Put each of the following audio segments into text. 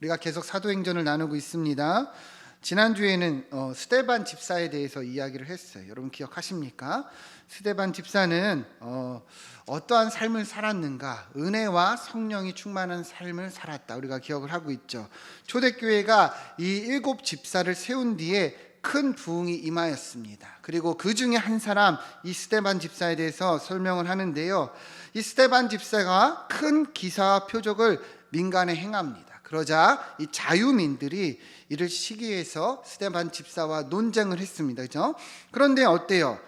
우리가 계속 사도행전을 나누고 있습니다. 지난주에는 스데반 집사에 대해서 이야기를 했어요. 여러분 기억하십니까? 스데반 집사는 어떠한 삶을 살았는가? 은혜와 성령이 충만한 삶을 살았다. 우리가 기억을 하고 있죠. 초대교회가 이 7 집사를 세운 뒤에 큰 부흥이 임하였습니다. 그리고 그 중에 한 사람, 이 스데반 집사에 대해서 설명을 하는데요. 이 스데반 집사가 큰 기사와 표적을 민간에 행합니다. 그러자 이 자유민들이 이를 시기해서 스데반 집사와 논쟁을 했습니다. 그죠? 그런데 어때요?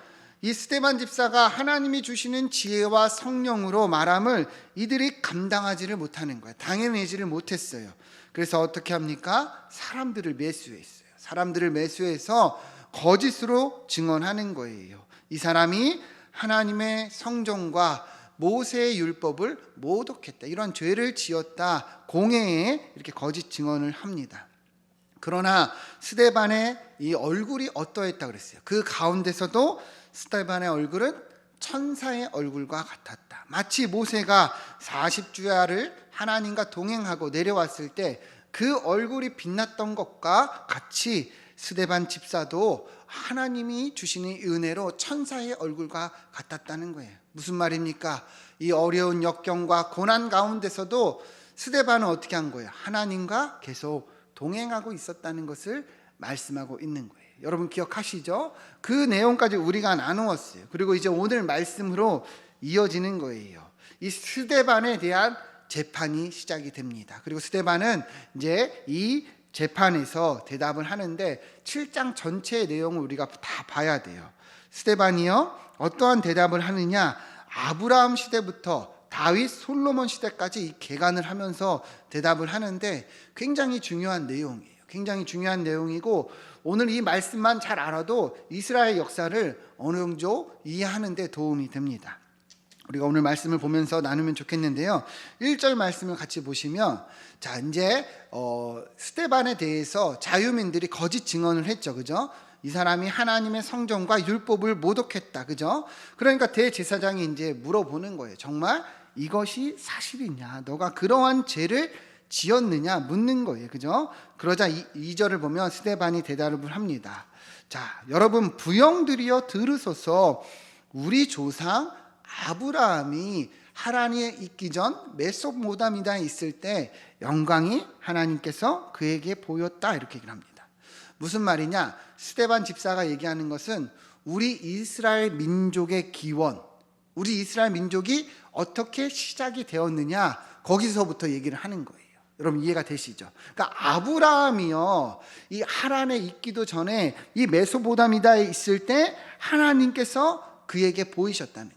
이 스데반 집사가 하나님이 주시는 지혜와 성령으로 말함을 이들이 감당하지를 못하는 거예요. 당해내지를 못했어요. 그래서 어떻게 합니까? 사람들을 매수했어요. 사람들을 매수해서 거짓으로 증언하는 거예요. 이 사람이 하나님의 성정과 모세의 율법을 모독했다, 이런 죄를 지었다, 공회에 이렇게 거짓 증언을 합니다. 그러나 스데반의 이 얼굴이 어떠했다 그랬어요. 그 가운데서도 스데반의 얼굴은 천사의 얼굴과 같았다. 마치 모세가 40주야를 하나님과 동행하고 내려왔을 때 그 얼굴이 빛났던 것과 같이 스데반 집사도 하나님이 주시는 은혜로 천사의 얼굴과 같았다는 거예요. 무슨 말입니까? 이 어려운 역경과 고난 가운데서도 스데반은 어떻게 한 거예요? 하나님과 계속 동행하고 있었다는 것을 말씀하고 있는 거예요. 여러분 기억하시죠? 그 내용까지 우리가 나누었어요. 그리고 이제 오늘 말씀으로 이어지는 거예요. 이 스데반에 대한 재판이 시작이 됩니다. 그리고 스데반은 이제 이 재판에서 대답을 하는데 7장 전체의 내용을 우리가 다 봐야 돼요. 스데반이요, 어떠한 대답을 하느냐? 아브라함 시대부터 다윗, 솔로몬 시대까지 이 개관을 하면서 대답을 하는데 굉장히 중요한 내용이에요. 굉장히 중요한 내용이고, 오늘 이 말씀만 잘 알아도 이스라엘 역사를 어느 정도 이해하는 데 도움이 됩니다. 우리가 오늘 말씀을 보면서 나누면 좋겠는데요. 1절 말씀을 같이 보시면, 자, 이제 스데반에 대해서 자유민들이 거짓 증언을 했죠. 그죠? 이 사람이 하나님의 성정과 율법을 모독했다. 그죠? 그러니까 대제사장이 이제 물어보는 거예요. 정말 이것이 사실이냐? 너가 그러한 죄를 지었느냐? 묻는 거예요. 그죠? 그러자 2절을 보면 스데반이 대답을 합니다. 자, 여러분 부영들이여 들으소서. 우리 조상 아브라함이 하란에 있기 전 메소포타미아에 있을 때 영광이 하나님께서 그에게 보였다, 이렇게 얘기를 합니다. 무슨 말이냐? 스데반 집사가 얘기하는 것은 우리 이스라엘 민족의 기원, 우리 이스라엘 민족이 어떻게 시작이 되었느냐, 거기서부터 얘기를 하는 거예요. 여러분 이해가 되시죠? 그러니까 아브라함이요, 이 하란에 있기도 전에 이 메소포타미아에 있을 때 하나님께서 그에게 보이셨다는 거예요.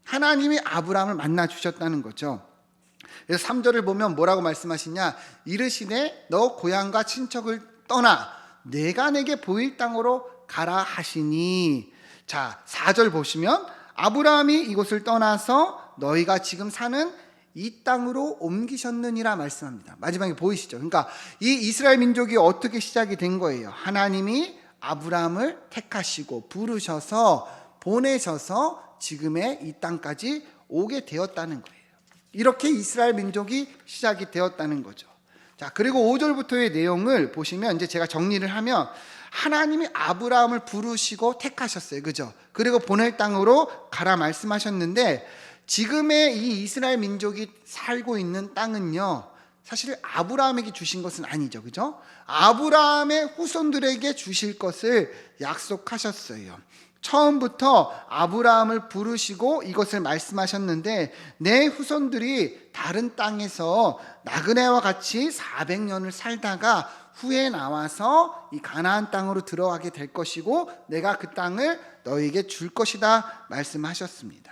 하나님이 아브라함을 만나 주셨다는 거죠. 그래서 3절을 보면 뭐라고 말씀하시냐? 이르시되 너 고향과 친척을 떠나 내가 내게 보일 땅으로 가라 하시니. 자, 4절 보시면 아브라함이 이곳을 떠나서 너희가 지금 사는 이 땅으로 옮기셨느니라 말씀합니다. 마지막에 보이시죠? 그러니까 이 이스라엘 민족이 어떻게 시작이 된 거예요? 하나님이 아브라함을 택하시고 부르셔서 보내셔서 지금의 이 땅까지 오게 되었다는 거예요. 이렇게 이스라엘 민족이 시작이 되었다는 거죠. 자, 그리고 5절부터의 내용을 보시면 이제 제가 정리를 하면 하나님이 아브라함을 부르시고 택하셨어요. 그죠? 그리고 보낼 땅으로 가라 말씀하셨는데, 지금의 이 이스라엘 민족이 살고 있는 땅은요, 사실 아브라함에게 주신 것은 아니죠. 그죠? 아브라함의 후손들에게 주실 것을 약속하셨어요. 처음부터 아브라함을 부르시고 이것을 말씀하셨는데, 내 후손들이 다른 땅에서 나그네와 같이 400년을 살다가 후에 나와서 이 가나안 땅으로 들어가게 될 것이고 내가 그 땅을 너희에게 줄 것이다 말씀하셨습니다.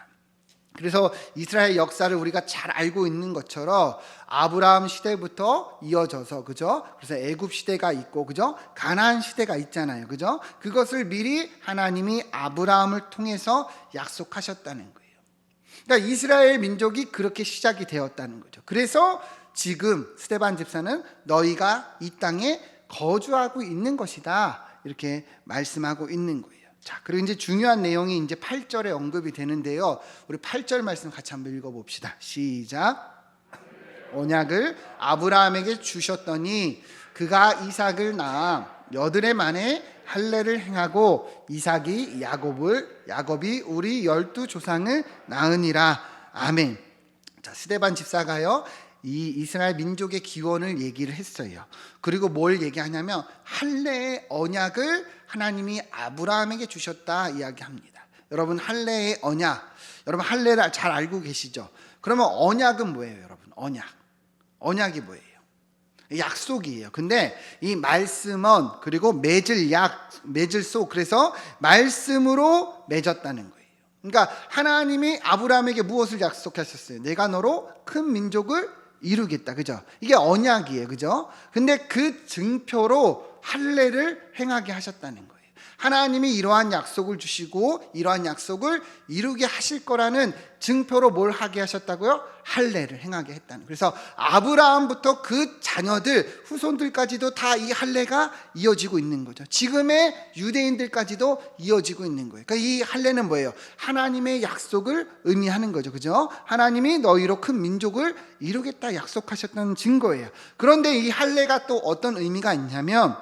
그래서 이스라엘 역사를 우리가 잘 알고 있는 것처럼 아브라함 시대부터 이어져서, 그죠? 그래서 애굽 시대가 있고, 그죠? 가나안 시대가 있잖아요. 그죠? 그것을 미리 하나님이 아브라함을 통해서 약속하셨다는 거예요. 그러니까 이스라엘 민족이 그렇게 시작이 되었다는 거죠. 그래서 지금 스데반 집사는 너희가 이 땅에 거주하고 있는 것이다, 이렇게 말씀하고 있는 거예요. 자, 그리고 이제 중요한 내용이 이제 8절에 언급이 되는데요. 우리 8절 말씀 같이 한번 읽어봅시다. 시작. 언약을 아브라함에게 주셨더니 그가 이삭을 낳아 8해 만에 할례를 행하고 이삭이 야곱이 우리 12조상을 낳으니라. 아멘. 자, 스데반 집사가요 이 이스라엘 민족의 기원을 얘기를 했어요. 그리고 뭘 얘기하냐면 할례의 언약을 하나님이 아브라함에게 주셨다 이야기합니다. 여러분 할례의 언약, 여러분 할례를 잘 알고 계시죠? 그러면 언약은 뭐예요, 여러분? 언약이 뭐예요? 약속이에요. 근데 이 말씀은 그리고 맺을 소, 그래서 말씀으로 맺었다는 거예요. 그러니까 하나님이 아브라함에게 무엇을 약속하셨어요? 내가 너로 큰 민족을 이루겠다. 그죠? 이게 언약이에요. 그죠? 근데 그 증표로 할례를 행하게 하셨다는 거예요. 하나님이 이러한 약속을 주시고 이러한 약속을 이루게 하실 거라는 증표로 뭘 하게 하셨다고요? 할례를 행하게 했다는. 그래서 아브라함부터 그 자녀들, 후손들까지도 다 이 할례가 이어지고 있는 거죠. 지금의 유대인들까지도 이어지고 있는 거예요. 그러니까 이 할례는 뭐예요? 하나님의 약속을 의미하는 거죠. 그죠? 하나님이 너희로 큰 민족을 이루겠다 약속하셨다는 증거예요. 그런데 이 할례가 또 어떤 의미가 있냐면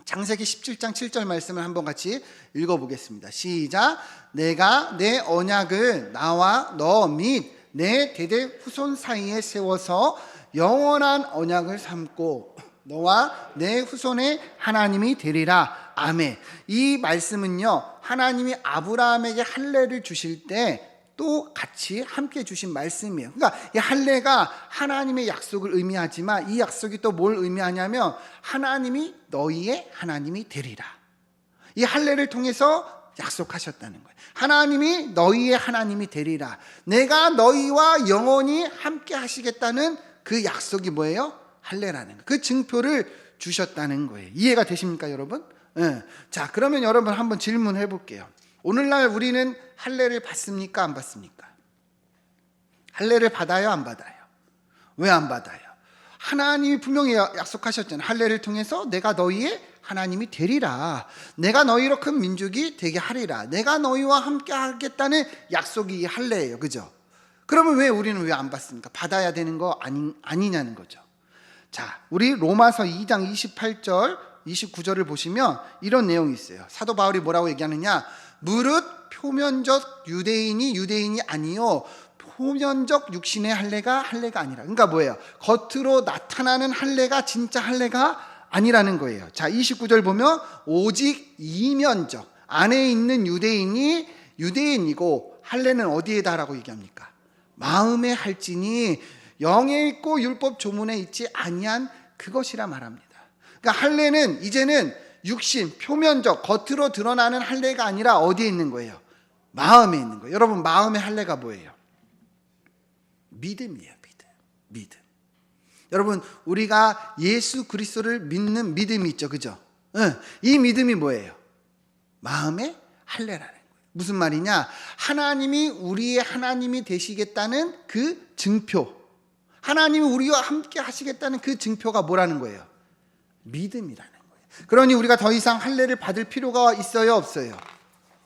창세기 17장 7절 말씀을 한번 같이 읽어보겠습니다. 시작. 내가 내 언약을 나와 너 및 내 대대 후손 사이에 세워서 영원한 언약을 삼고 너와 내 후손의 하나님이 되리라. 아멘. 이 말씀은요 하나님이 아브라함에게 할례를 주실 때 또 같이 함께 주신 말씀이에요. 그러니까 이 할례가 하나님의 약속을 의미하지만 이 약속이 또 뭘 의미하냐면 하나님이 너희의 하나님이 되리라. 이 할례를 통해서 약속하셨다는 거예요. 하나님이 너희의 하나님이 되리라. 내가 너희와 영원히 함께 하시겠다는 그 약속이 뭐예요? 할례라는 거예요. 그 증표를 주셨다는 거예요. 이해가 되십니까, 여러분? 네. 자, 그러면 여러분 한번 질문해 볼게요. 오늘날 우리는 할례를 받습니까? 안 받습니까? 할례를 받아요? 안 받아요? 왜 안 받아요? 하나님이 분명히 약속하셨잖아요. 할례를 통해서 내가 너희의 하나님이 되리라. 내가 너희로 큰 민족이 되게 하리라. 내가 너희와 함께 하겠다는 약속이 할례예요. 그죠? 그러면 왜 우리는 왜 안 받습니까? 받아야 되는 거 아니냐는 거죠. 자, 우리 로마서 2장 28절 29절을 보시면 이런 내용이 있어요. 사도 바울이 뭐라고 얘기하느냐? 무릇 표면적 유대인이 아니요 표면적 육신의 할례가 아니라. 그러니까 뭐예요? 겉으로 나타나는 할례가 진짜 할례가 아니라는 거예요. 자, 29절 보면 오직 이면적 안에 있는 유대인이 유대인이고 할례는 어디에다라고 얘기합니까? 마음에 할지니 영에 있고 율법 조문에 있지 아니한 그것이라 말합니다. 그러니까 할례는 이제는 육신, 표면적, 겉으로 드러나는 할례가 아니라 어디에 있는 거예요? 마음에 있는 거예요. 여러분 마음의 할례가 뭐예요? 믿음이에요. 믿음. 여러분 우리가 예수 그리스도를 믿는 믿음이 있죠. 그죠? 이 믿음이 뭐예요? 마음의 할례라는 거예요. 무슨 말이냐? 하나님이 우리의 하나님이 되시겠다는 그 증표, 하나님이 우리와 함께 하시겠다는 그 증표가 뭐라는 거예요? 믿음이라는 거예요. 그러니 우리가 더 이상 할례를 받을 필요가 있어요? 없어요?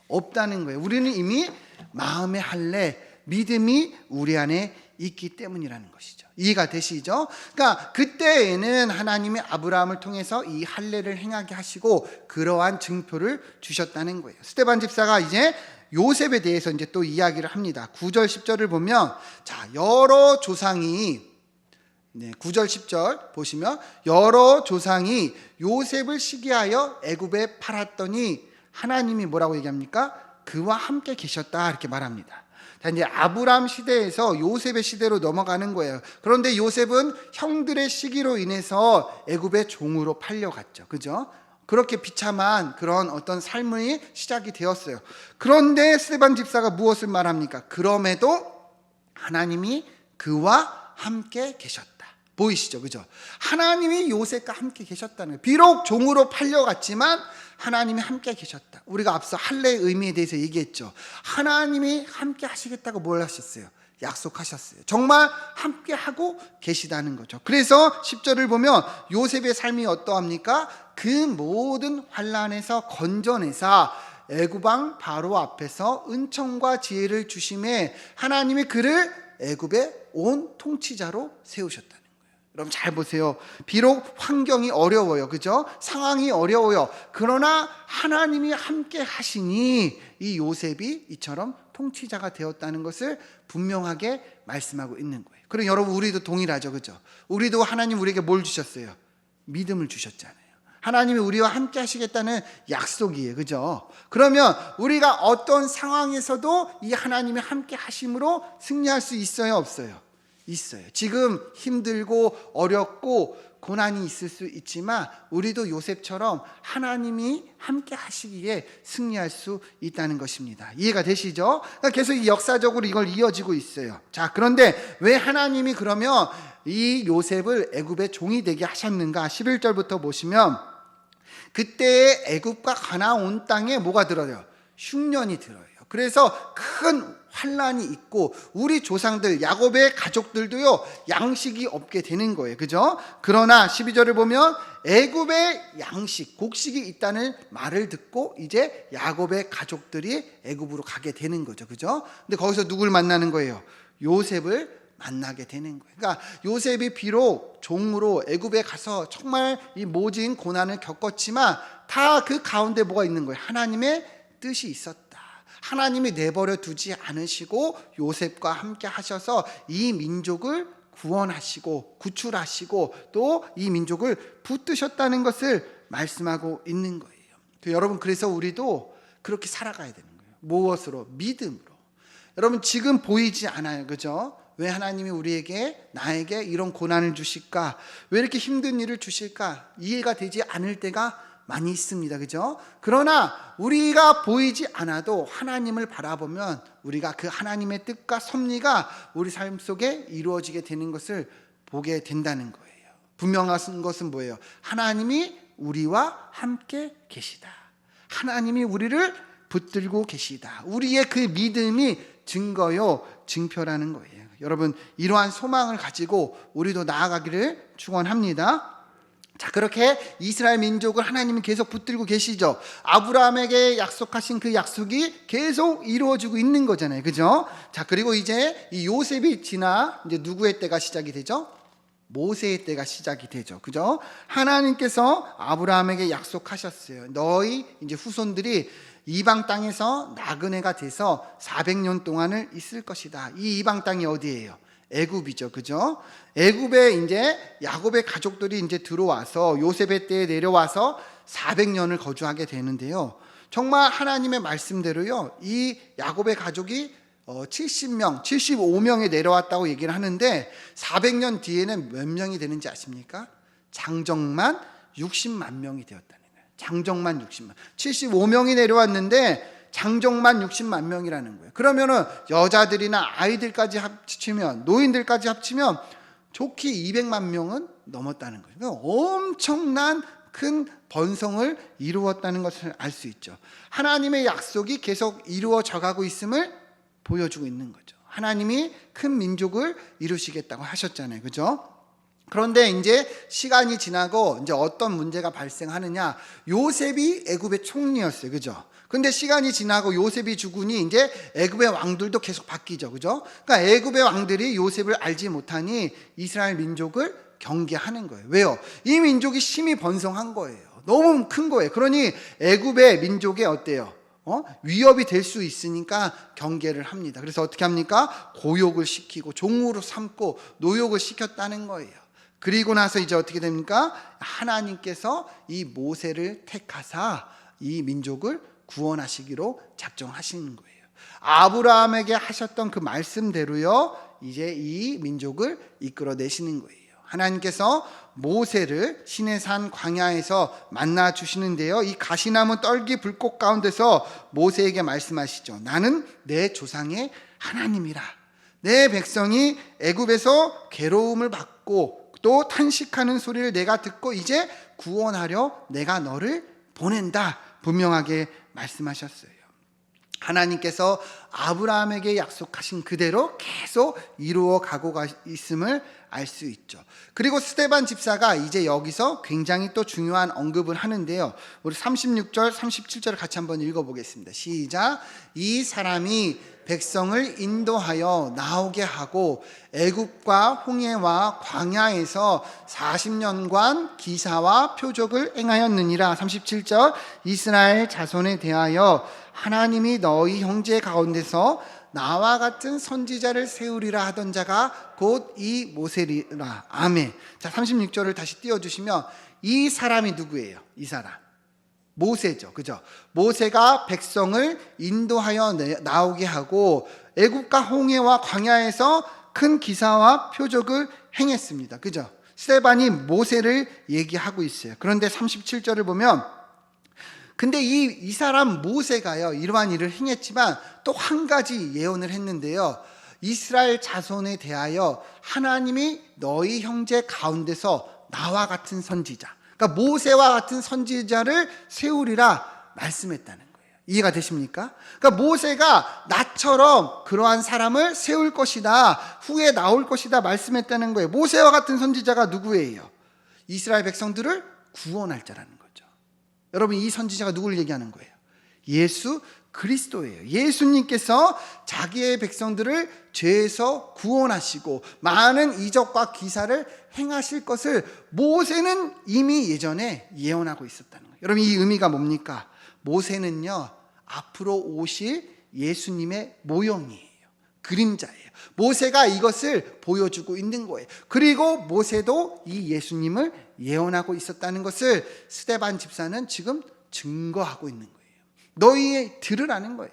없다는 거예요. 우리는 이미 마음의 할례, 믿음이 우리 안에 있기 때문이라는 것이죠. 이해가 되시죠? 그러니까 그때에는 하나님이 아브라함을 통해서 이 할례를 행하게 하시고 그러한 증표를 주셨다는 거예요. 스데반 집사가 이제 요셉에 대해서 이제 또 이야기를 합니다. 9절 10절을 보면 자, 여러 조상이 9절 10절 보시면 여러 조상이 요셉을 시기하여 애굽에 팔았더니 하나님이 뭐라고 얘기합니까? 그와 함께 계셨다 이렇게 말합니다. 자, 이제 아브라함 시대에서 요셉의 시대로 넘어가는 거예요. 그런데 요셉은 형들의 시기로 인해서 애굽의 종으로 팔려갔죠. 그죠? 그렇게 비참한 그런 어떤 삶의 시작이 되었어요. 그런데 스데반 집사가 무엇을 말합니까? 그럼에도 하나님이 그와 함께 계셨다. 보이시죠? 그죠? 하나님이 요셉과 함께 계셨다는 거예요. 비록 종으로 팔려갔지만 하나님이 함께 계셨다. 우리가 앞서 할례의 의미에 대해서 얘기했죠. 하나님이 함께 하시겠다고 뭘 하셨어요? 약속하셨어요. 정말 함께 하고 계시다는 거죠. 그래서 10절을 보면 요셉의 삶이 어떠합니까? 그 모든 환난에서 건져내사 애굽 왕 바로 앞에서 은총과 지혜를 주심에 하나님이 그를 애굽의 온 통치자로 세우셨다는 거예요. 여러분 잘 보세요. 비록 환경이 어려워요. 그죠? 상황이 어려워요. 그러나 하나님이 함께 하시니 이 요셉이 이처럼 통치자가 되었다는 것을 분명하게 말씀하고 있는 거예요. 그럼 여러분 우리도 동일하죠. 그죠? 우리도 하나님 우리에게 뭘 주셨어요? 믿음을 주셨잖아요. 하나님이 우리와 함께 하시겠다는 약속이에요. 그죠? 그러면 우리가 어떤 상황에서도 이 하나님이 함께 하심으로 승리할 수 있어요? 없어요? 있어요. 지금 힘들고 어렵고 고난이 있을 수 있지만 우리도 요셉처럼 하나님이 함께 하시기에 승리할 수 있다는 것입니다. 이해가 되시죠? 그러니까 계속 역사적으로 이걸 이어지고 있어요. 자, 그런데 왜 하나님이 그러면 이 요셉을 애굽의 종이 되게 하셨는가? 11절부터 보시면 그때 애굽과 가나안 온 땅에 뭐가 들어요? 흉년이 들어요. 그래서 큰 환란이 있고 우리 조상들 야곱의 가족들도요 양식이 없게 되는 거예요. 그죠? 그러나 12절을 보면 애굽의 양식, 곡식이 있다는 말을 듣고 이제 야곱의 가족들이 애굽으로 가게 되는 거죠. 그죠? 근데 거기서 누굴 만나는 거예요? 요셉을 만나게 되는 거예요. 그러니까 요셉이 비록 종으로 애굽에 가서 정말 이 모진 고난을 겪었지만 다 그 가운데 뭐가 있는 거예요? 하나님의 뜻이 있었다. 하나님이 내버려 두지 않으시고 요셉과 함께 하셔서 이 민족을 구원하시고 구출하시고 또 이 민족을 붙드셨다는 것을 말씀하고 있는 거예요. 여러분 그래서 우리도 그렇게 살아가야 되는 거예요. 무엇으로? 믿음으로. 여러분 지금 보이지 않아요. 그죠? 왜 하나님이 우리에게 나에게 이런 고난을 주실까? 왜 이렇게 힘든 일을 주실까? 이해가 되지 않을 때가 많이 있습니다. 그죠? 그러나 우리가 보이지 않아도 하나님을 바라보면 우리가 그 하나님의 뜻과 섭리가 우리 삶 속에 이루어지게 되는 것을 보게 된다는 거예요. 분명한 것은 뭐예요? 하나님이 우리와 함께 계시다. 하나님이 우리를 붙들고 계시다. 우리의 그 믿음이 증거요, 증표라는 거예요. 여러분 이러한 소망을 가지고 우리도 나아가기를 축원합니다. 자, 그렇게 이스라엘 민족을 하나님이 계속 붙들고 계시죠. 아브라함에게 약속하신 그 약속이 계속 이루어지고 있는 거잖아요. 그죠? 자, 그리고 이제 이 요셉이 지나 이제 누구의 때가 시작이 되죠? 모세의 때가 시작이 되죠. 그죠? 하나님께서 아브라함에게 약속하셨어요. 너희 이제 후손들이 이방 땅에서 나그네가 돼서 400년 동안을 있을 것이다. 이 이방 땅이 어디예요? 애굽이죠. 그죠? 애굽에 이제 야곱의 가족들이 이제 들어와서 요셉의 때에 내려와서 400년을 거주하게 되는데요. 정말 하나님의 말씀대로요. 이 야곱의 가족이 70명, 75명에 내려왔다고 얘기를 하는데 400년 뒤에는 몇 명이 되는지 아십니까? 장정만 60만 명이 되었다는 거예요. 장정만 60만. 75명이 내려왔는데 장정만 60만 명이라는 거예요. 그러면은 여자들이나 아이들까지 합치면 노인들까지 합치면 좋게 200만 명은 넘었다는 거예요. 그러니까 엄청난 큰 번성을 이루었다는 것을 알 수 있죠. 하나님의 약속이 계속 이루어져 가고 있음을 보여주고 있는 거죠. 하나님이 큰 민족을 이루시겠다고 하셨잖아요. 그죠? 그런데 이제 시간이 지나고 이제 어떤 문제가 발생하느냐? 요셉이 애굽의 총리였어요. 그죠? 근데 시간이 지나고 요셉이 죽으니 이제 애굽의 왕들도 계속 바뀌죠. 그죠? 그러니까 애굽의 왕들이 요셉을 알지 못하니 이스라엘 민족을 경계하는 거예요. 왜요? 이 민족이 심히 번성한 거예요. 너무 큰 거예요. 그러니 애굽의 민족에 어때요? 위협이 될 수 있으니까 경계를 합니다. 그래서 어떻게 합니까? 고욕을 시키고 종으로 삼고 노역을 시켰다는 거예요. 그리고 나서 이제 어떻게 됩니까? 하나님께서 이 모세를 택하사 이 민족을 구원하시기로 작정하시는 거예요. 아브라함에게 하셨던 그 말씀대로요, 이제 이 민족을 이끌어내시는 거예요. 하나님께서 모세를 시내산 광야에서 만나 주시는데요, 이 가시나무 떨기 불꽃 가운데서 모세에게 말씀하시죠. 나는 내 조상의 하나님이라. 내 백성이 애굽에서 괴로움을 받고 또 탄식하는 소리를 내가 듣고 이제 구원하려 내가 너를 보낸다. 분명하게 말씀하셨어요. 하나님께서 아브라함에게 약속하신 그대로 계속 이루어 가고 있음을 알 수 있죠. 그리고 스데반 집사가 이제 여기서 굉장히 또 중요한 언급을 하는데요. 우리 36절, 37절을 같이 한번 읽어보겠습니다. 시작. 이 사람이 백성을 인도하여 나오게 하고 애굽과 홍해와 광야에서 40년간 기사와 표적을 행하였느니라. 37절. 이스라엘 자손에 대하여 하나님이 너희 형제 가운데서 나와 같은 선지자를 세우리라 하던 자가 곧 이 모세리라. 아멘. 자, 36절을 다시 띄워주시면 이 사람이 누구예요? 이 사람 모세죠. 그죠? 모세가 백성을 인도하여 나오게 하고 애굽과 홍해와 광야에서 큰 기사와 표적을 행했습니다. 그죠? 스데반이 모세를 얘기하고 있어요. 그런데 37절을 보면 근데 이 사람 모세가요, 이러한 일을 행했지만 또 한 가지 예언을 했는데요. 이스라엘 자손에 대하여 하나님이 너희 형제 가운데서 나와 같은 선지자, 그러니까 모세와 같은 선지자를 세우리라 말씀했다는 거예요. 이해가 되십니까? 그러니까 모세가 나처럼 그러한 사람을 세울 것이다, 후에 나올 것이다 말씀했다는 거예요. 모세와 같은 선지자가 누구예요? 이스라엘 백성들을 구원할 자라는 거예요. 여러분, 이 선지자가 누구를 얘기하는 거예요? 예수 그리스도예요. 예수님께서 자기의 백성들을 죄에서 구원하시고 많은 이적과 기사를 행하실 것을 모세는 이미 예전에 예언하고 있었다는 거예요. 여러분, 이 의미가 뭡니까? 모세는요, 앞으로 오실 예수님의 모형이에요. 그림자예요. 모세가 이것을 보여주고 있는 거예요. 그리고 모세도 이 예수님을 예언하고 있었다는 것을 스데반 집사는 지금 증거하고 있는 거예요. 너희 들으라는 거예요.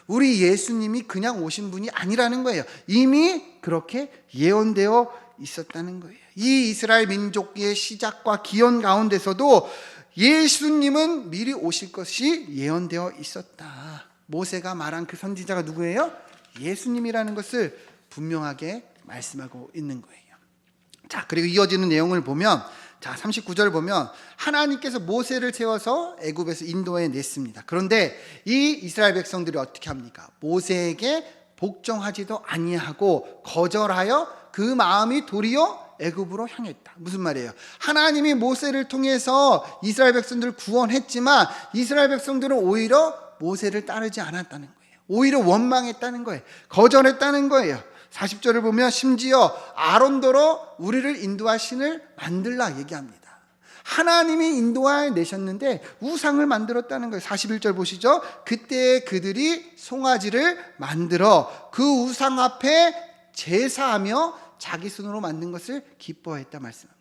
우리 예수님이 그냥 오신 분이 아니라는 거예요. 이미 그렇게 예언되어 있었다는 거예요. 이 이스라엘 민족의 시작과 기원 가운데서도 예수님은 미리 오실 것이 예언되어 있었다. 모세가 말한 그 선지자가 누구예요? 예수님이라는 것을 분명하게 말씀하고 있는 거예요. 자, 그리고 이어지는 내용을 보면, 자, 39절 보면 하나님께서 모세를 세워서 애굽에서 인도해 냈습니다. 그런데 이 이스라엘 백성들이 어떻게 합니까? 모세에게 복종하지도 아니하고 거절하여 그 마음이 도리어 애굽으로 향했다. 무슨 말이에요? 하나님이 모세를 통해서 이스라엘 백성들을 구원했지만 이스라엘 백성들은 오히려 모세를 따르지 않았다는 거예요. 오히려 원망했다는 거예요. 거절했다는 거예요. 40절을 보면 심지어 아론더러 우리를 인도할 신을 만들라 얘기합니다. 하나님이 인도하여 내셨는데 우상을 만들었다는 거예요. 41절 보시죠. 그때 그들이 송아지를 만들어 그 우상 앞에 제사하며 자기 손으로 만든 것을 기뻐했다 말씀합니다.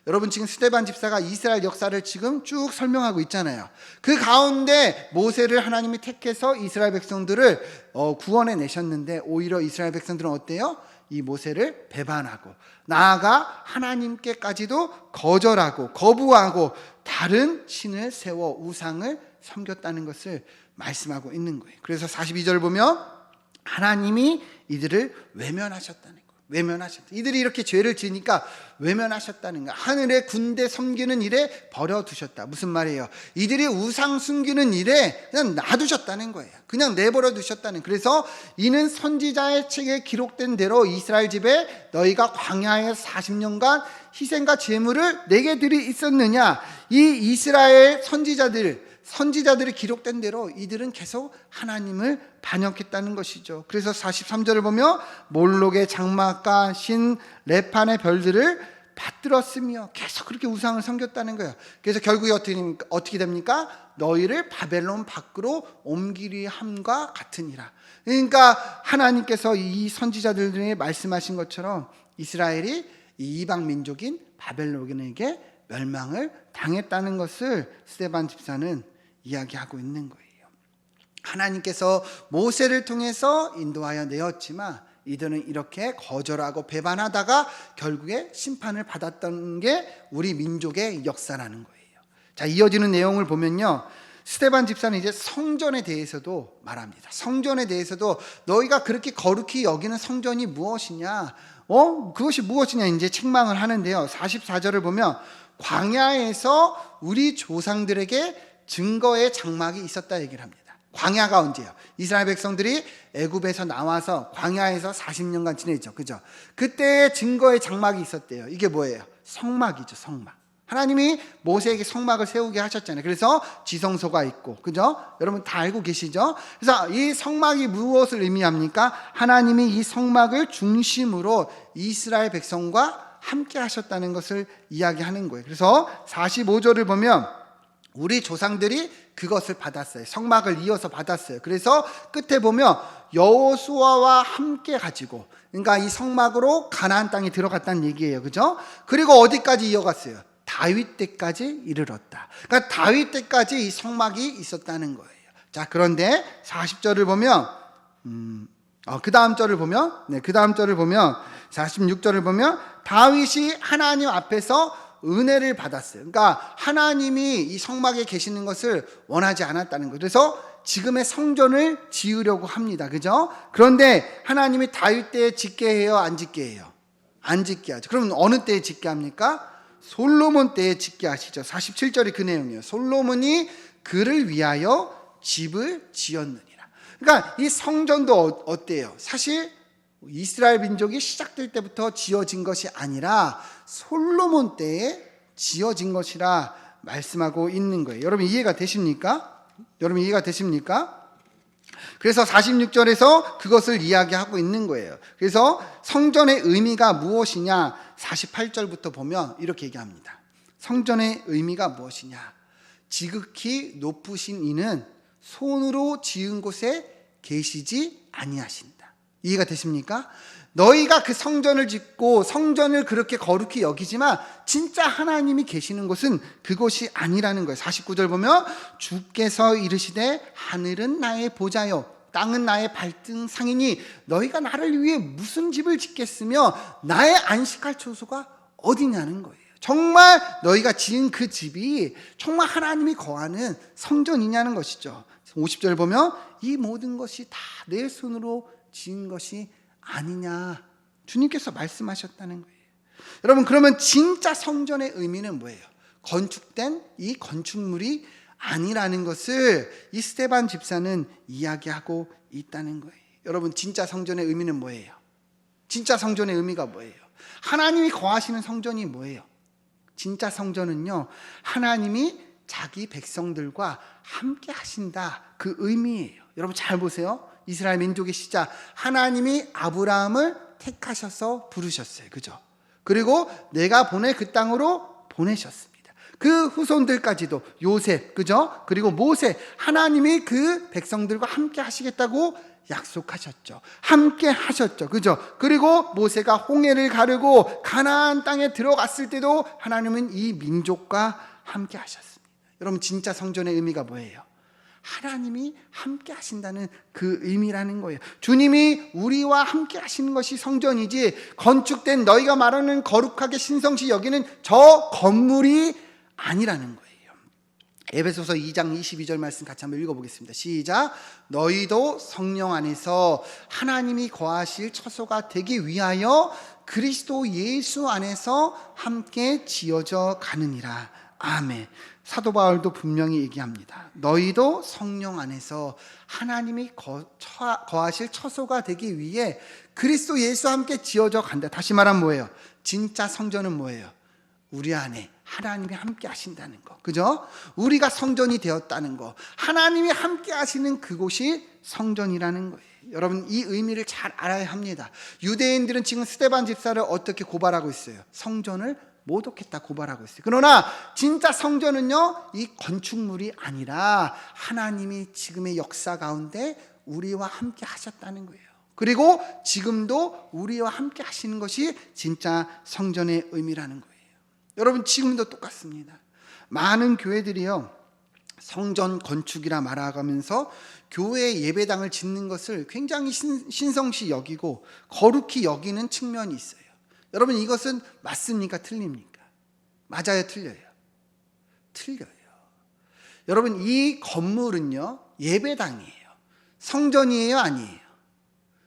여러분, 지금 스데반 집사가 이스라엘 역사를 지금 쭉 설명하고 있잖아요. 그 가운데 모세를 하나님이 택해서 이스라엘 백성들을 구원해 내셨는데 오히려 이스라엘 백성들은 어때요? 이 모세를 배반하고 나아가 하나님께까지도 거절하고 거부하고 다른 신을 세워 우상을 섬겼다는 것을 말씀하고 있는 거예요. 그래서 42절 보면 하나님이 이들을 외면하셨다는 거예요. 외면하셨다. 이들이 이렇게 죄를 지으니까 외면하셨다는 거야. 하늘의 군대 섬기는 일에 버려두셨다. 무슨 말이에요? 이들이 우상 숨기는 일에 그냥 놔두셨다는 거예요. 그냥 내버려 두셨다는. 그래서 이는 선지자의 책에 기록된 대로 이스라엘 집에 너희가 광야에서 40년간 희생과 제물을 내게 드리 있었느냐. 이 이스라엘 선지자들이 기록된 대로 이들은 계속 하나님을 반역했다는 것이죠. 그래서 43절을 보면 몰록의 장막과 신 레판의 별들을 받들었으며 계속 그렇게 우상을 섬겼다는 거예요. 그래서 결국에 어떻게 됩니까? 너희를 바벨론 밖으로 옮기리 함과 같으니라. 그러니까 하나님께서 이 선지자들에게 말씀하신 것처럼 이스라엘이 이 이방 민족인 바벨론에게 멸망을 당했다는 것을 스데반 집사는 이야기하고 있는 거예요. 하나님께서 모세를 통해서 인도하여 내었지만 이들은 이렇게 거절하고 배반하다가 결국에 심판을 받았던 게 우리 민족의 역사라는 거예요. 자, 이어지는 내용을 보면요, 스데반 집사는 이제 성전에 대해서도 말합니다. 성전에 대해서도 너희가 그렇게 거룩히 여기는 성전이 무엇이냐, 그것이 무엇이냐 이제 책망을 하는데요. 44절을 보면 광야에서 우리 조상들에게 증거의 장막이 있었다 얘기를 합니다. 광야가 언제예요? 이스라엘 백성들이 애굽에서 나와서 광야에서 40년간 지냈죠. 그죠? 그때 증거의 장막이 있었대요. 이게 뭐예요? 성막이죠. 성막. 하나님이 모세에게 성막을 세우게 하셨잖아요. 그래서 지성소가 있고, 그죠? 여러분 다 알고 계시죠? 그래서 이 성막이 무엇을 의미합니까? 하나님이 이 성막을 중심으로 이스라엘 백성과 함께 하셨다는 것을 이야기하는 거예요. 그래서 45절을 보면 우리 조상들이 그것을 받았어요. 성막을 이어서 받았어요. 그래서 끝에 보면 여호수아와 함께 가지고, 그러니까 이 성막으로 가나안 땅에 들어갔다는 얘기예요. 그죠? 그리고 어디까지 이어갔어요? 다윗 때까지 이르렀다. 그러니까 다윗 때까지 이 성막이 있었다는 거예요. 자, 그런데 40절을 보면 그 다음 절을 보면 46절을 보면 다윗이 하나님 앞에서 은혜를 받았어요. 그러니까 하나님이 이 성막에 계시는 것을 원하지 않았다는 거예요. 그래서 지금의 성전을 지으려고 합니다. 그죠? 그런데 하나님이 다윗 때에 짓게 해요? 안 짓게 해요? 안 짓게 하죠. 그러면 어느 때에 짓게 합니까? 솔로몬 때에 짓게 하시죠. 47절이 그 내용이에요. 솔로몬이 그를 위하여 집을 지었느니라. 그러니까 이 성전도 어때요? 사실 이스라엘 민족이 시작될 때부터 지어진 것이 아니라 솔로몬 때에 지어진 것이라 말씀하고 있는 거예요. 여러분 이해가 되십니까? 그래서 46절에서 그것을 이야기하고 있는 거예요. 그래서 성전의 의미가 무엇이냐? 48절부터 보면 이렇게 얘기합니다. 성전의 의미가 무엇이냐? 지극히 높으신 이는 손으로 지은 곳에 계시지 아니하신다. 이해가 되십니까? 너희가 그 성전을 짓고 성전을 그렇게 거룩히 여기지만 진짜 하나님이 계시는 곳은 그곳이 아니라는 거예요. 49절 보면 주께서 이르시되 하늘은 나의 보좌요 땅은 나의 발등상이니 너희가 나를 위해 무슨 집을 짓겠으며 나의 안식할 처소가 어디냐는 거예요. 정말 너희가 지은 그 집이 정말 하나님이 거하는 성전이냐는 것이죠. 50절 보면 이 모든 것이 다 내 손으로 지은 것이 아니냐 주님께서 말씀하셨다는 거예요. 여러분 그러면 진짜 성전의 의미는 뭐예요? 건축된 이 건축물이 아니라는 것을 이 스데반 집사는 이야기하고 있다는 거예요. 여러분 진짜 성전의 의미는 뭐예요? 진짜 성전의 의미가 뭐예요? 하나님이 거하시는 성전이 뭐예요? 진짜 성전은요 하나님이 자기 백성들과 함께 하신다 그 의미예요. 여러분 잘 보세요. 이스라엘 민족의 시작 하나님이 아브라함을 택하셔서 부르셨어요. 그죠? 그리고 내가 보내 그 땅으로 보내셨습니다. 그 후손들까지도 요셉, 그죠? 그리고 모세 하나님이 그 백성들과 함께 하시겠다고 약속하셨죠. 함께 하셨죠. 그죠? 그리고 모세가 홍해를 가르고 가나안 땅에 들어갔을 때도 하나님은 이 민족과 함께 하셨습니다. 여러분 진짜 성전의 의미가 뭐예요? 하나님이 함께 하신다는 그 의미라는 거예요. 주님이 우리와 함께 하시는 것이 성전이지 건축된 너희가 말하는 거룩하게 신성시 여기는 저 건물이 아니라는 거예요. 에베소서 2장 22절 말씀 같이 한번 읽어보겠습니다. 시작. 너희도 성령 안에서 하나님이 거하실 처소가 되기 위하여 그리스도 예수 안에서 함께 지어져 가느니라. 아멘. 사도 바울도 분명히 얘기합니다. 너희도 성령 안에서 하나님이 거하실 처소가 되기 위해 그리스도 예수와 함께 지어져 간다. 다시 말하면 뭐예요? 진짜 성전은 뭐예요? 우리 안에 하나님이 함께 하신다는 거. 그죠? 우리가 성전이 되었다는 거. 하나님이 함께 하시는 그곳이 성전이라는 거예요. 여러분 이 의미를 잘 알아야 합니다. 유대인들은 지금 스데반 집사를 어떻게 고발하고 있어요? 성전을 모독했다 고발하고 있어요. 그러나 진짜 성전은요 이 건축물이 아니라 하나님이 지금의 역사 가운데 우리와 함께 하셨다는 거예요. 그리고 지금도 우리와 함께 하시는 것이 진짜 성전의 의미라는 거예요. 여러분 지금도 똑같습니다. 많은 교회들이요 성전 건축이라 말하면서 교회 예배당을 짓는 것을 굉장히 신성시 여기고 거룩히 여기는 측면이 있어요. 여러분 이것은 맞습니까? 틀립니까? 맞아요? 틀려요? 틀려요. 여러분 이 건물은요 예배당이에요. 성전이에요? 아니에요?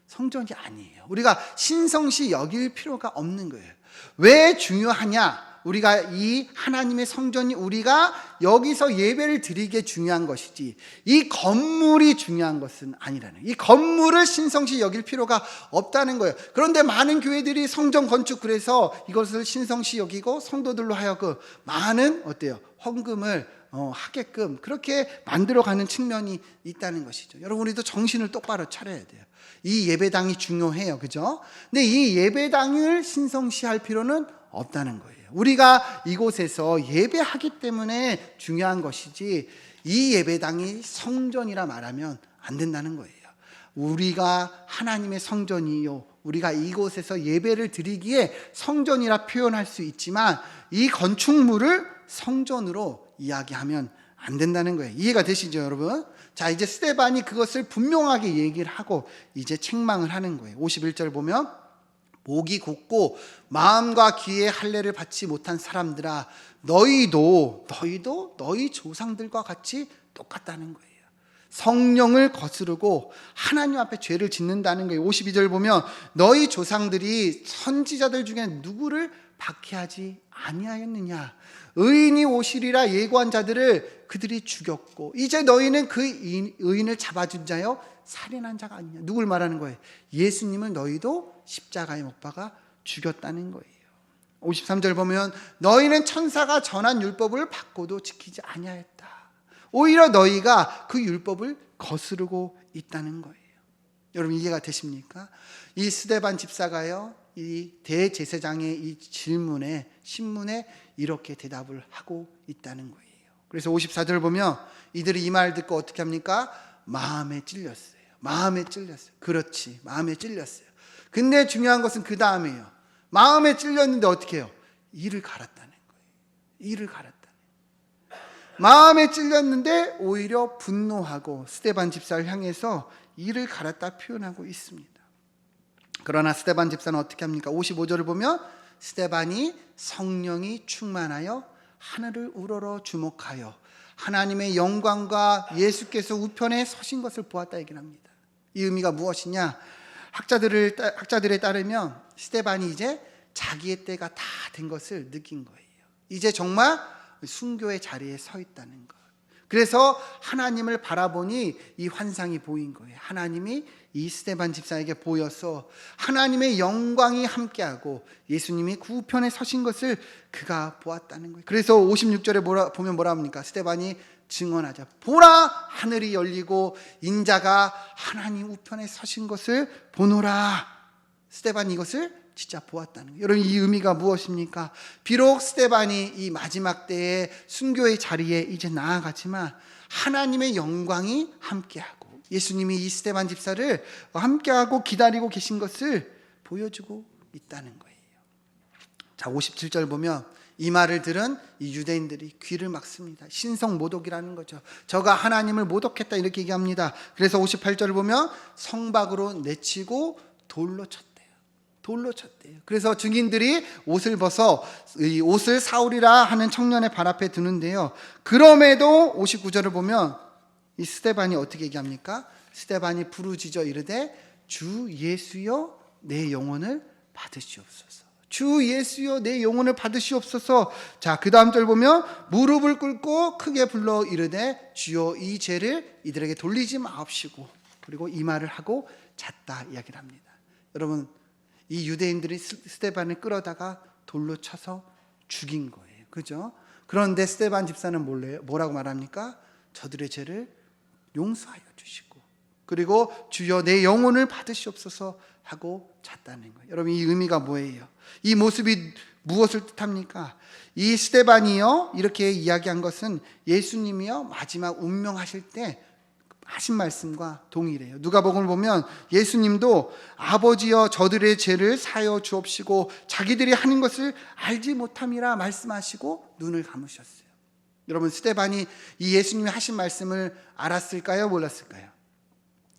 성전이 아니에요. 우리가 신성시 여길 필요가 없는 거예요. 왜 중요하냐? 우리가 이 하나님의 성전이 우리가 여기서 예배를 드리게 중요한 것이지 이 건물이 중요한 것은 아니라는, 이 건물을 신성시 여길 필요가 없다는 거예요. 그런데 많은 교회들이 성전 건축, 그래서 이것을 신성시 여기고 성도들로 하여금 많은 어때요? 헌금을 하게끔 그렇게 만들어가는 측면이 있다는 것이죠. 여러분, 우리도 정신을 똑바로 차려야 돼요. 이 예배당이 중요해요, 그죠? 근데 이 예배당을 신성시할 필요는 없다는 거예요. 우리가 이곳에서 예배하기 때문에 중요한 것이지 이 예배당이 성전이라 말하면 안 된다는 거예요. 우리가 하나님의 성전이요, 우리가 이곳에서 예배를 드리기에 성전이라 표현할 수 있지만 이 건축물을 성전으로 이야기하면 안 된다는 거예요. 이해가 되시죠, 여러분? 자, 이제 스데반이 그것을 분명하게 얘기를 하고 이제 책망을 하는 거예요. 51절 보면 목이 곧고 마음과 귀에 할례를 받지 못한 사람들아, 너희도 너희 조상들과 같이 똑같다는 거예요. 성령을 거스르고 하나님 앞에 죄를 짓는다는 거예요. 52절 보면 너희 조상들이 선지자들 중에 누구를 박해하지 아니하였느냐, 의인이 오시리라 예고한 자들을 그들이 죽였고 이제 너희는 그 의인을 잡아준 자여 살인한 자가 아니냐. 누굴 말하는 거예요? 예수님을 너희도 십자가에 못 박아 죽였다는 거예요. 53절 보면 너희는 천사가 전한 율법을 받고도 지키지 아니하였다. 오히려 너희가 그 율법을 거스르고 있다는 거예요. 여러분, 이해가 되십니까? 이 스데반 집사가요, 이 대제사장의 이 질문에, 신문에 이렇게 대답을 하고 있다는 거예요. 그래서 54절 보면 이들이 이 말 듣고 어떻게 합니까? 마음에 찔렸어요. 마음에 찔렸어요. 그렇지, 마음에 찔렸어요. 근데 중요한 것은 그 다음이에요. 마음에 찔렸는데 어떻게 해요? 이를 갈았다는 거예요. 이를 갈았다는 거예요. 마음에 찔렸는데 오히려 분노하고 스데반 집사를 향해서 이를 갈았다 표현하고 있습니다. 그러나 스데반 집사는 어떻게 합니까? 55절을 보면 스데반이 성령이 충만하여 하늘을 우러러 주목하여 하나님의 영광과 예수께서 우편에 서신 것을 보았다 얘기를 합니다. 이 의미가 무엇이냐? 학자들에 따르면 스데반이 이제 자기의 때가 다 된 것을 느낀 거예요. 이제 정말 순교의 자리에 서 있다는 것. 그래서 하나님을 바라보니 이 환상이 보인 거예요. 하나님이 이 스데반 집사에게 보여서 하나님의 영광이 함께하고 예수님이 그 우편에 서신 것을 그가 보았다는 거예요. 그래서 56절에 보면 뭐라 합니까? 스데반이 증언하자. 보라, 하늘이 열리고 인자가 하나님 우편에 서신 것을 보노라. 스데반이 이것을 진짜 보았다는 거예요. 여러분, 이 의미가 무엇입니까? 비록 스데반이 이 마지막 때에 순교의 자리에 이제 나아가지만 하나님의 영광이 함께하고 예수님이 이 스데반 집사를 함께하고 기다리고 계신 것을 보여주고 있다는 거예요. 자, 57절 보면 이 말을 들은 이 유대인들이 귀를 막습니다. 신성모독이라는 거죠. 저가 하나님을 모독했다 이렇게 얘기합니다. 그래서 58절을 보면 성박으로 내치고 돌로 쳤대요. 그래서 증인들이 옷을 벗어 이 옷을 사울이라 하는 청년의 발 앞에 두는데요. 그럼에도 59절을 보면 이 스데반이 어떻게 얘기합니까? 스데반이 부르짖어 이르되 주 예수여 내 영혼을 받으시옵소서. 주 예수여 내 영혼을 받으시옵소서. 자, 그 다음 절 보면 무릎을 꿇고 크게 불러 이르되 주여 이 죄를 이들에게 돌리지 마옵시고, 그리고 이 말을 하고 잤다 이야기를 합니다. 여러분, 이 유대인들이 스데반을 끌어다가 돌로 쳐서 죽인 거예요. 그죠? 그런데 스데반 집사는 뭐라고 말합니까? 저들의 죄를 용서하여 주시고 그리고 주여 내 영혼을 받으시옵소서 하고 잤다는 거예요. 여러분, 이 의미가 뭐예요? 이 모습이 무엇을 뜻합니까? 이 스데반이요 이렇게 이야기한 것은 예수님이요 마지막 운명하실 때 하신 말씀과 동일해요. 누가복음을 보면 예수님도 아버지여 저들의 죄를 사여 주옵시고 자기들이 하는 것을 알지 못함이라 말씀하시고 눈을 감으셨어요. 여러분, 스데반이 이 예수님이 하신 말씀을 알았을까요? 몰랐을까요?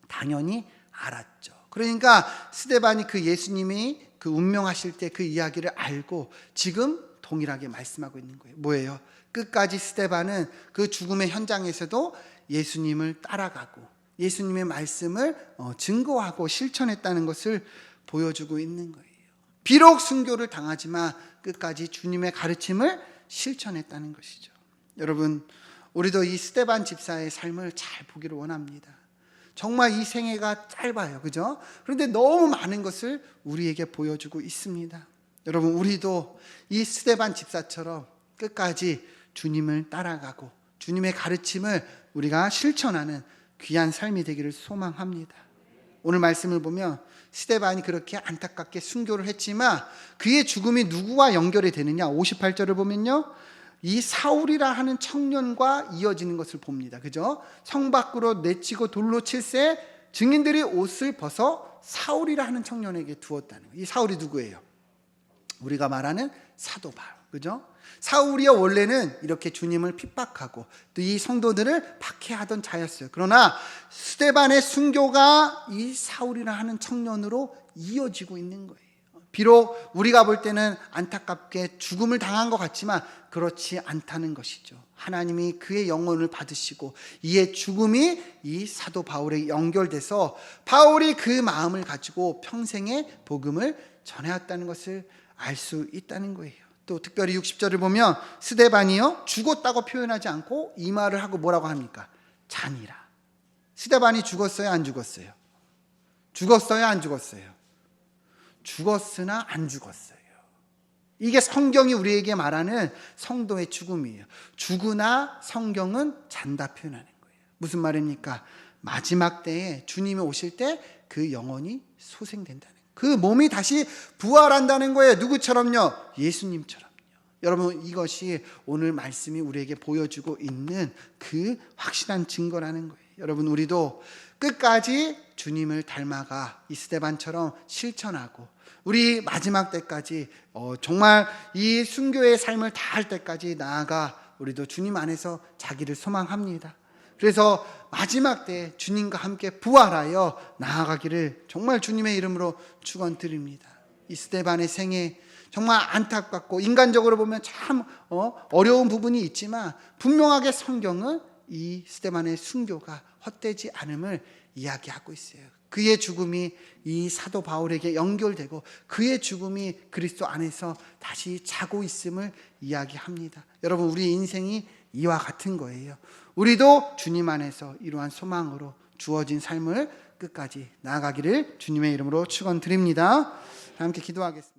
당연히 알았죠. 그러니까 스데반이 그 예수님이 그 운명하실 때 그 이야기를 알고 지금 동일하게 말씀하고 있는 거예요. 뭐예요? 끝까지 스데반은 그 죽음의 현장에서도 예수님을 따라가고 예수님의 말씀을 증거하고 실천했다는 것을 보여주고 있는 거예요. 비록 순교를 당하지만 끝까지 주님의 가르침을 실천했다는 것이죠. 여러분, 우리도 이 스데반 집사의 삶을 잘 보기를 원합니다. 정말 이 생애가 짧아요. 그죠? 그런데 너무 많은 것을 우리에게 보여주고 있습니다. 여러분, 우리도 이 스데반 집사처럼 끝까지 주님을 따라가고 주님의 가르침을 우리가 실천하는 귀한 삶이 되기를 소망합니다. 오늘 말씀을 보면 스데반이 그렇게 안타깝게 순교를 했지만 그의 죽음이 누구와 연결이 되느냐? 58절을 보면요, 이 사울이라 하는 청년과 이어지는 것을 봅니다. 그죠? 성 밖으로 내치고 돌로 칠새 증인들이 옷을 벗어 사울이라 하는 청년에게 두었다는 거예요. 이 사울이 누구예요? 우리가 말하는 사도 바울. 그죠? 사울이요, 원래는 이렇게 주님을 핍박하고 또 이 성도들을 박해하던 자였어요. 그러나 스데반의 순교가 이 사울이라 하는 청년으로 이어지고 있는 거예요. 비록 우리가 볼 때는 안타깝게 죽음을 당한 것 같지만 그렇지 않다는 것이죠. 하나님이 그의 영혼을 받으시고 이의 죽음이 이 사도 바울에 연결돼서 바울이 그 마음을 가지고 평생의 복음을 전해왔다는 것을 알 수 있다는 거예요. 또 특별히 60절을 보면 스데반이요, 죽었다고 표현하지 않고 이 말을 하고 뭐라고 합니까? 잔이라. 스데반이 죽었어요, 안 죽었어요? 죽었어요, 안 죽었어요? 죽었으나 안 죽었어요. 이게 성경이 우리에게 말하는 성도의 죽음이에요. 죽으나 성경은 잔다 표현하는 거예요. 무슨 말입니까? 마지막 때에 주님이 오실 때 그 영혼이 소생된다는 거예요. 그 몸이 다시 부활한다는 거예요. 누구처럼요? 예수님처럼요. 여러분, 이것이 오늘 말씀이 우리에게 보여주고 있는 그 확실한 증거라는 거예요. 여러분, 우리도 끝까지 주님을 닮아가 이 스데반처럼 실천하고 우리 마지막 때까지 정말 이 순교의 삶을 다할 때까지 나아가 우리도 주님 안에서 자기를 소망합니다. 그래서 마지막 때 주님과 함께 부활하여 나아가기를 정말 주님의 이름으로 축원드립니다. 이 스데반의 생애 정말 안타깝고 인간적으로 보면 참 어려운 부분이 있지만 분명하게 성경은 이 스데반의 순교가 헛되지 않음을 이야기하고 있어요. 그의 죽음이 이 사도 바울에게 연결되고 그의 죽음이 그리스도 안에서 다시 자고 있음을 이야기합니다. 여러분, 우리 인생이 이와 같은 거예요. 우리도 주님 안에서 이러한 소망으로 주어진 삶을 끝까지 나아가기를 주님의 이름으로 축원드립니다. 함께 기도하겠습니다.